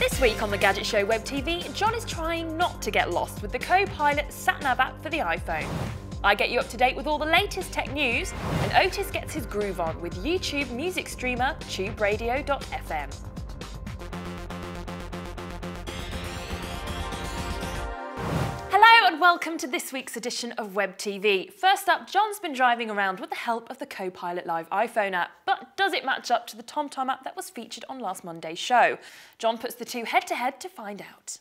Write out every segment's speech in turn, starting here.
This week on the Gadget Show Web TV, John is trying not to get lost with the Co-Pilot sat-nav app for the iPhone. I get you up to date with all the latest tech news, and Otis gets his groove on with YouTube music streamer tuberadio.fm. Hello and welcome to this week's edition of Web TV. First up, John's been driving around with the help of the Co-Pilot Live iPhone app, but does it match up to the TomTom app that was featured on last Monday's show? John puts the two head-to-head to find out.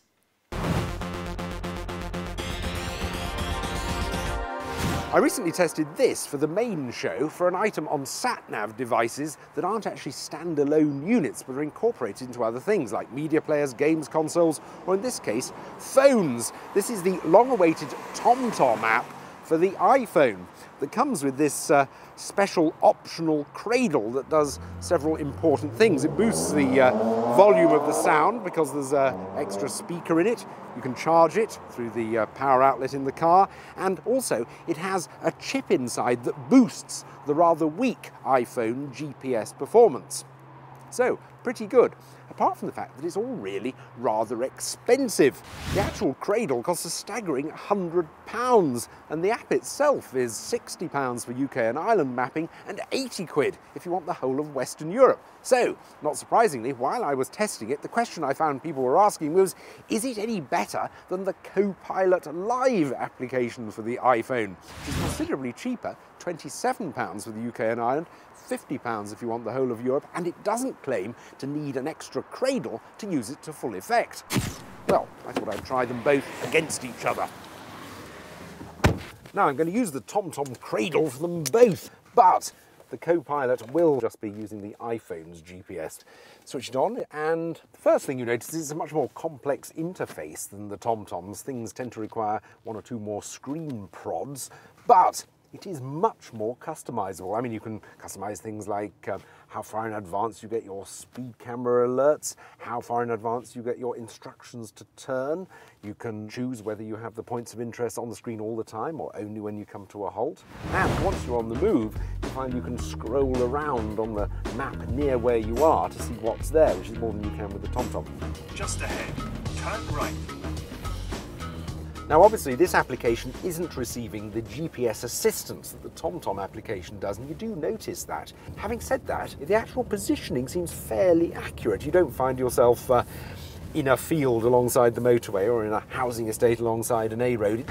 I recently tested this for the main show for an item on sat-nav devices that aren't actually standalone units but are incorporated into other things like media players, games consoles, or in this case, phones. This is the long-awaited TomTom app for the iPhone that comes with this special optional cradle that does several important things. It boosts the volume of the sound because there's an extra speaker in it. You can charge it through the power outlet in the car, and also it has a chip inside that boosts the rather weak iPhone GPS performance. So, pretty good, apart from the fact that it's all really rather expensive. The actual cradle costs a staggering £100, and the app itself is £60 for UK and Ireland mapping and 80 quid if you want the whole of Western Europe. So, not surprisingly, while I was testing it, the question I found people were asking was, is it any better than the Co-Pilot Live application for the iPhone, which is considerably cheaper, £27 for the UK and Ireland, £50 if you want the whole of Europe, and it doesn't claim to need an extra cradle to use it to full effect. Well, I thought I'd try them both against each other. Now I'm going to use the TomTom cradle for them both, but the Co-Pilot will just be using the iPhone's GPS. Switch it on, and the first thing you notice is it's a much more complex interface than the TomToms. Things tend to require one or two more screen prods, but it is much more customizable. I mean, you can customize things like how far in advance you get your speed camera alerts, how far in advance you get your instructions to turn. You can choose whether you have the points of interest on the screen all the time or only when you come to a halt. And once you're on the move, you find you can scroll around on the map near where you are to see what's there, which is more than you can with the TomTom. Just ahead, turn right. Now obviously this application isn't receiving the GPS assistance that the TomTom application does, and you do notice that. Having said that, the actual positioning seems fairly accurate. You don't find yourself in a field alongside the motorway or in a housing estate alongside an A road.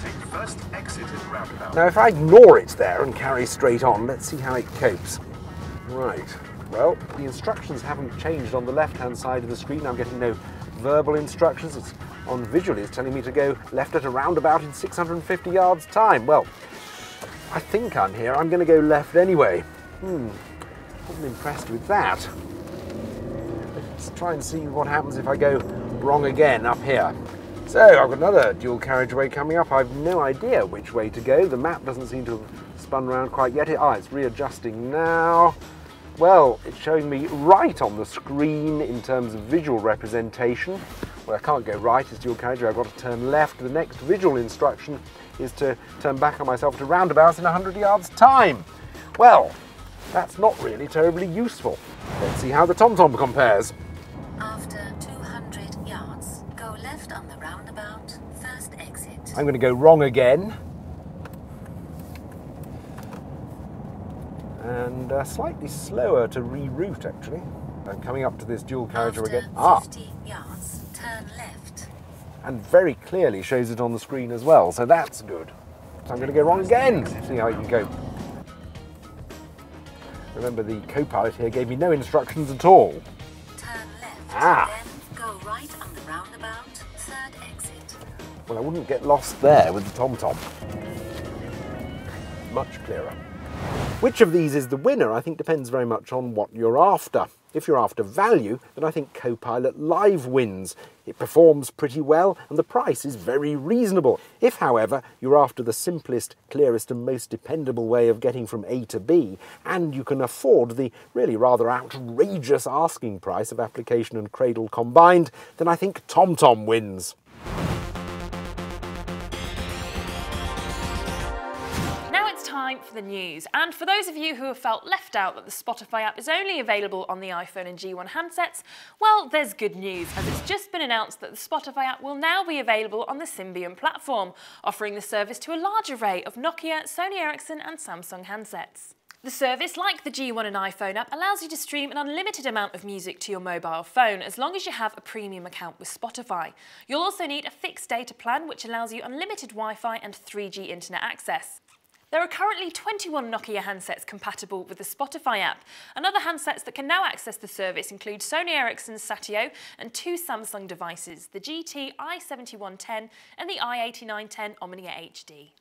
Take first exit at roundabout. Now if I ignore it there and carry straight on, let's see how it copes. Right, well, the instructions haven't changed on the left-hand side of the screen. I'm getting no verbal instructions. It's on visually, it's telling me to go left at a roundabout in 650 yards time. Well, I think I'm here. I'm going to go left anyway. Wasn't impressed with that. Let's try and see what happens if I go wrong again up here. So I've got another dual carriageway coming up. I've no idea which way to go. The map doesn't seem to have spun around quite yet. It's readjusting now. Well, it's showing me right on the screen in terms of visual representation. Well, I can't go right, it's dual carriageway, I've got to turn left. The next visual instruction is to turn back on myself to roundabouts in 100 yards time. Well, that's not really terribly useful. Let's see how the TomTom compares. After 200 yards, go left on the roundabout, first exit. I'm going to go wrong again. And slightly slower to reroute, actually. I'm coming up to this dual carriageway again. After 50 yards, turn left. And very clearly shows it on the screen as well, so that's good. So I'm going to go wrong again. See how I can go. Remember, the Co-Pilot here gave me no instructions at all. Turn left, then go right on the roundabout, third exit. Well, I wouldn't get lost there with the TomTom. Much clearer. Which of these is the winner, I think, depends very much on what you're after. If you're after value, then I think Co-Pilot Live wins. It performs pretty well, and the price is very reasonable. If, however, you're after the simplest, clearest and most dependable way of getting from A to B, and you can afford the really rather outrageous asking price of application and cradle combined, then I think TomTom wins. Now it's time time for the news. And for those of you who have felt left out that the Spotify app is only available on the iPhone and G1 handsets, well, there's good news, as it's just been announced that the Spotify app will now be available on the Symbian platform, offering the service to a large array of Nokia, Sony Ericsson and Samsung handsets. The service, like the G1 and iPhone app, allows you to stream an unlimited amount of music to your mobile phone as long as you have a premium account with Spotify. You'll also need a fixed data plan which allows you unlimited Wi-Fi and 3G internet access. There are currently 21 Nokia handsets compatible with the Spotify app, and other handsets that can now access the service include Sony Ericsson's Satio and two Samsung devices, the GT i7110 and the i8910 Omnia HD.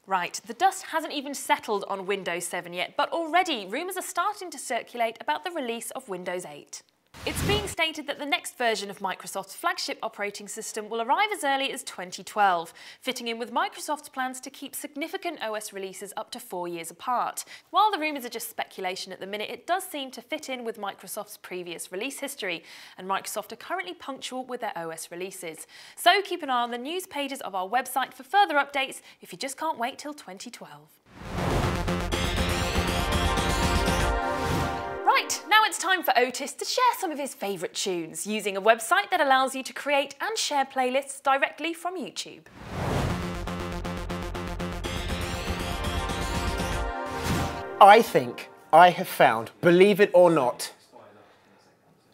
Right, the dust hasn't even settled on Windows 7 yet, but already rumours are starting to circulate about the release of Windows 8. It's being stated that the next version of Microsoft's flagship operating system will arrive as early as 2012, fitting in with Microsoft's plans to keep significant OS releases up to 4 years apart. While the rumours are just speculation at the minute, it does seem to fit in with Microsoft's previous release history, and Microsoft are currently punctual with their OS releases. So keep an eye on the news pages of our website for further updates if you just can't wait till 2012. Right, now it's time for Otis to share some of his favourite tunes using a website that allows you to create and share playlists directly from YouTube. I think I have found, believe it or not,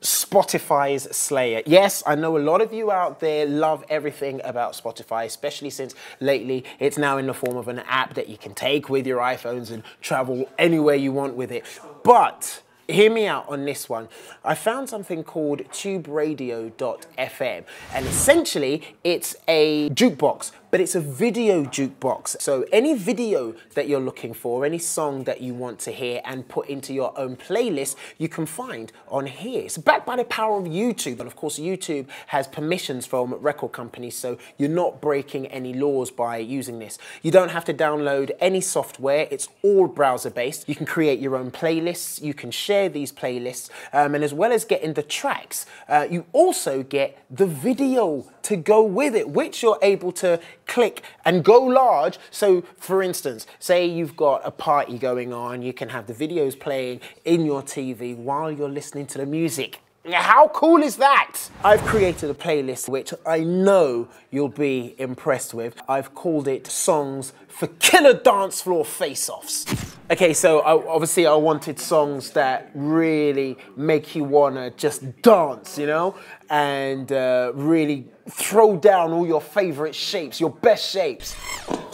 Spotify's Slayer. Yes, I know a lot of you out there love everything about Spotify, especially since lately it's now in the form of an app that you can take with your iPhones and travel anywhere you want with it. But hear me out on this one. I found something called tuberadio.fm, and essentially it's a jukebox, but it's a video jukebox. So any video that you're looking for, any song that you want to hear and put into your own playlist, you can find on here. It's backed by the power of YouTube, and of course YouTube has permissions from record companies, so you're not breaking any laws by using this. You don't have to download any software, it's all browser based. You can create your own playlists, you can share these playlists, and as well as getting the tracks, you also get the video to go with it, which you're able to click and go large. So for instance, say you've got a party going on, you can have the videos playing in your TV while you're listening to the music. How cool is that? I've created a playlist which I know you'll be impressed with. I've called it Songs for Killer Dance Floor Face-Offs. Okay, so obviously I wanted songs that really make you wanna just dance, you know? And really throw down all your favorite shapes, your best shapes.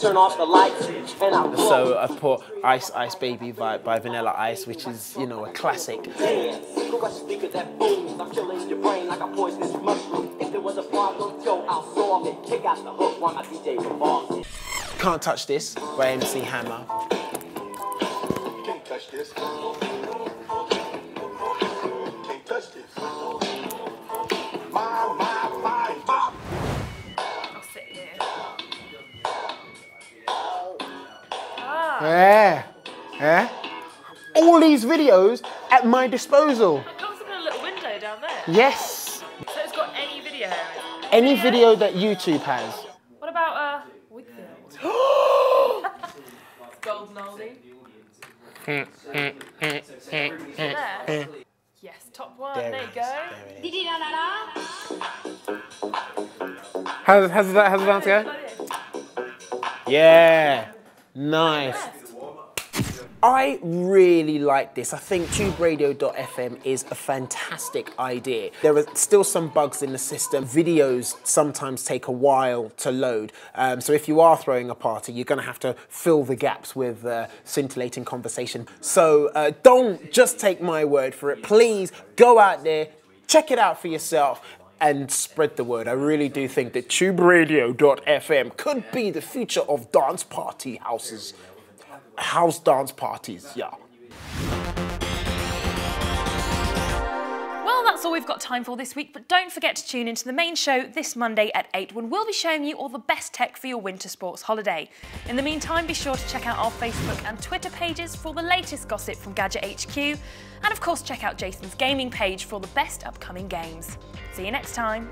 Turn off the lights and I'll So I've put Ice Ice Baby by Vanilla Ice, which is, you know, a classic. Can't Touch This by MC Hammer. Can't touch this. Can't touch this. I'll sit here. Yeah. Yeah. All these videos at my disposal. It comes up in a little window down there. Yes. So it's got any video? Any video that YouTube has. What about Wigfield? Golden oldie. There. Yes, top one. There you go. How's the dance go? Yeah. Nice. I really like this. I think tuberadio.fm is a fantastic idea. There are still some bugs in the system. Videos sometimes take a while to load. So if you are throwing a party, you're gonna have to fill the gaps with scintillating conversation. So don't just take my word for it. Please go out there, check it out for yourself, and spread the word. I really do think that tuberadio.fm could be the future of dance party houses. House dance parties, yeah. Well, that's all we've got time for this week, but don't forget to tune into the main show this Monday at 8 when we'll be showing you all the best tech for your winter sports holiday. In the meantime, be sure to check out our Facebook and Twitter pages for the latest gossip from Gadget HQ, and of course check out Jason's gaming page for the best upcoming games. See you next time.